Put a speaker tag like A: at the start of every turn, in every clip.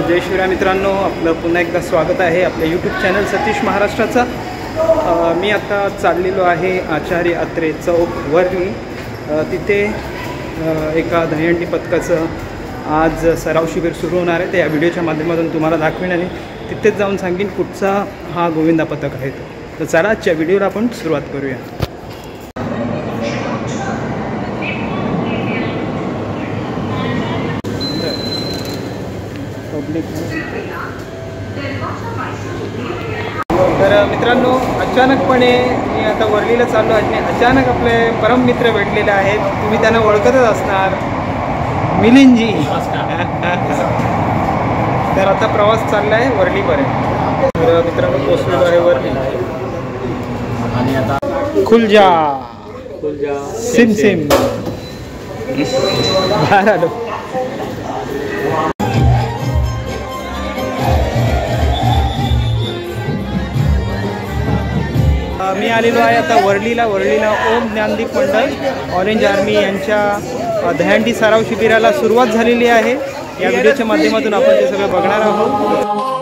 A: जय शिवराय मित्रांनो, आपलं पुन्हा एकदा स्वागत आहे आपल्या यूट्यूब चॅनल सतीश महाराष्ट्राचा। मी आता चाललेलो आहे आचार्य अत्रे चौक वरली। तिथे एका दहीहंडी पथकाचं आज सराव शिबिर सुरू होणार आहे। ते या व्हिडिओच्या माध्यमातून तुम्हाला दाखवेन आणि तिथेच जाऊन सांगेन कुठचा हा गोविंदा पथक आहे तो। तर चला आजच्या व्हिडिओला आपण सुरुवात करूया। तर मित्रांनो, अचानकपणे मी आता वरलीला चाललो आहे आणि अचानक आपले परम मित्र भेटलेले आहेत। तुम्ही त्यांना ओळखतच असणार, मिलिंदजी। तर आता प्रवास चालला आहे वरलीपर्यंत। तर मित्रांनो, पोहोचलेलो आहे वरली आणि आता खुलजा सिम सिम बाहेर आलो। मी आलेलो आहे आता वरलीला ओम ज्ञानदीप मंडळ ऑरेंज आर्मी यांच्या दहीहंडी सराव शिबिराला सुरुवात झालेली आहे। या व्हिडिओच्या माध्यमातून आपण ते सगळं बघणार आहोत।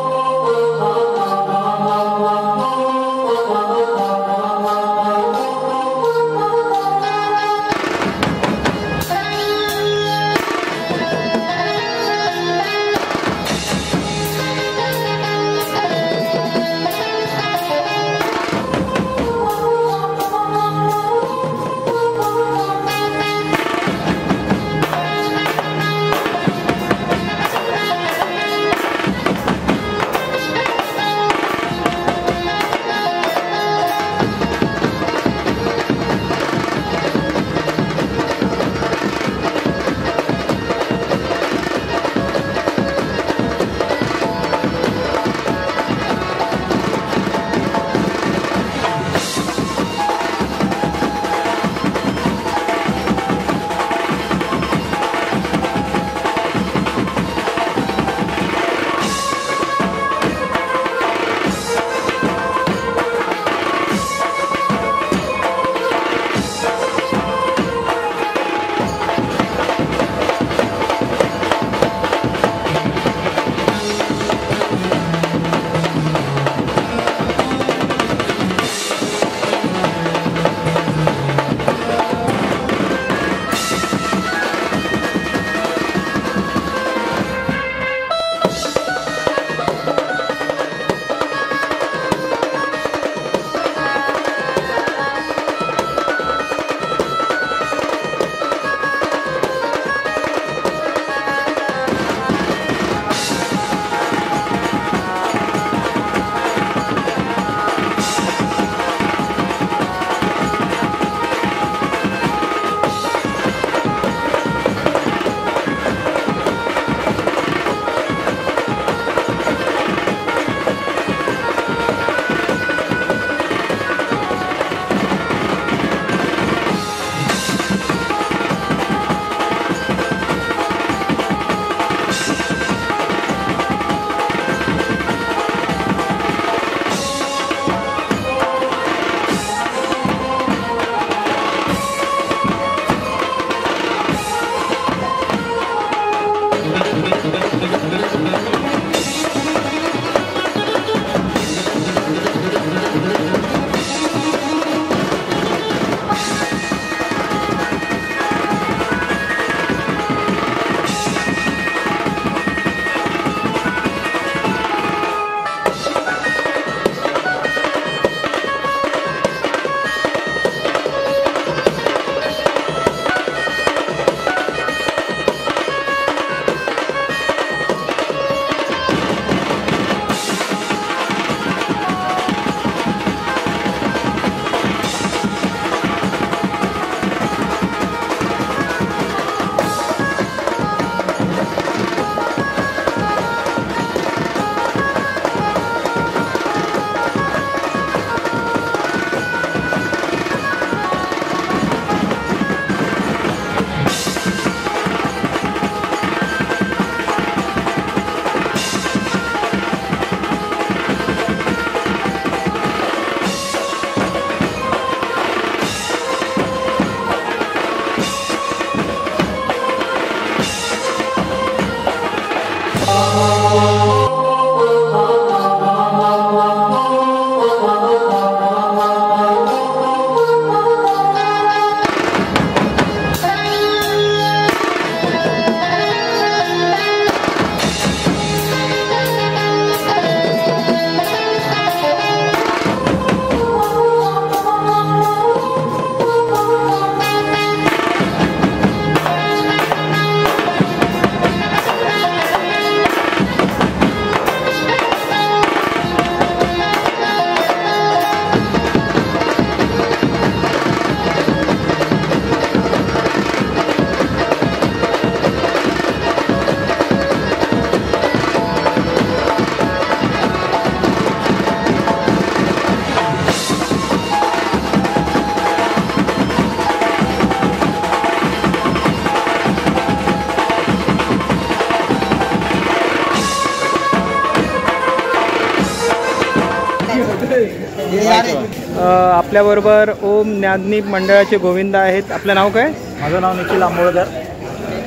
A: आपल्याबरोबर ओम ज्ञानदीप मंडळाचे गोविंद आहेत. आपलं नाव काय?
B: माझं नाव निखिल आंबोळकर.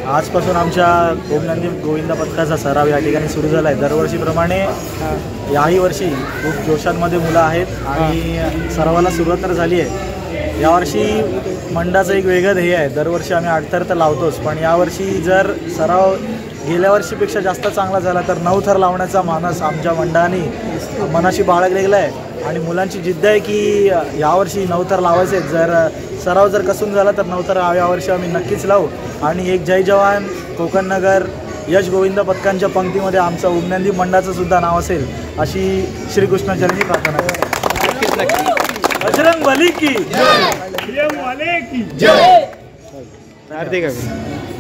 B: आजपासून आमच्या ओम ज्ञानदीप गोविंद पथकाचा सराव या ठिकाणी सुरू झाला आहे. दरवर्षीप्रमाणे याही वर्षी खूप जोशांमध्ये मुलं आहेत आणि सरावाला सुरुवात तर झाली आहे. यावर्षी मंडळाचं एक वेगळं ध्येय आहे. दरवर्षी आम्ही 8 थर तर लावतोच, पण यावर्षी जर सराव गेल्या वर्षीपेक्षा जास्त चांगला झाला तर 9 थर लावण्याचा मानस आमच्या मंडळाने मनाशी बाळगलेला आहे आणि मुलांची जिद्द आहे की यावर्षी 9 थर लावायचे. जर सराव जर कसून झाला तर 9 थर यावर्षी आम्ही नक्कीच लावू. आणि एक जय जवान कोकण नगर यश गोविंद पथकांच्या पंक्तीमध्ये आमचं ओम ज्ञानदीप मंडळाचं सुद्धा नाव असेल अशी श्रीकृष्णाचरणी प्रार्थना आहे. बजरंग बली की जय.
A: हार्दिक अभिनंदन.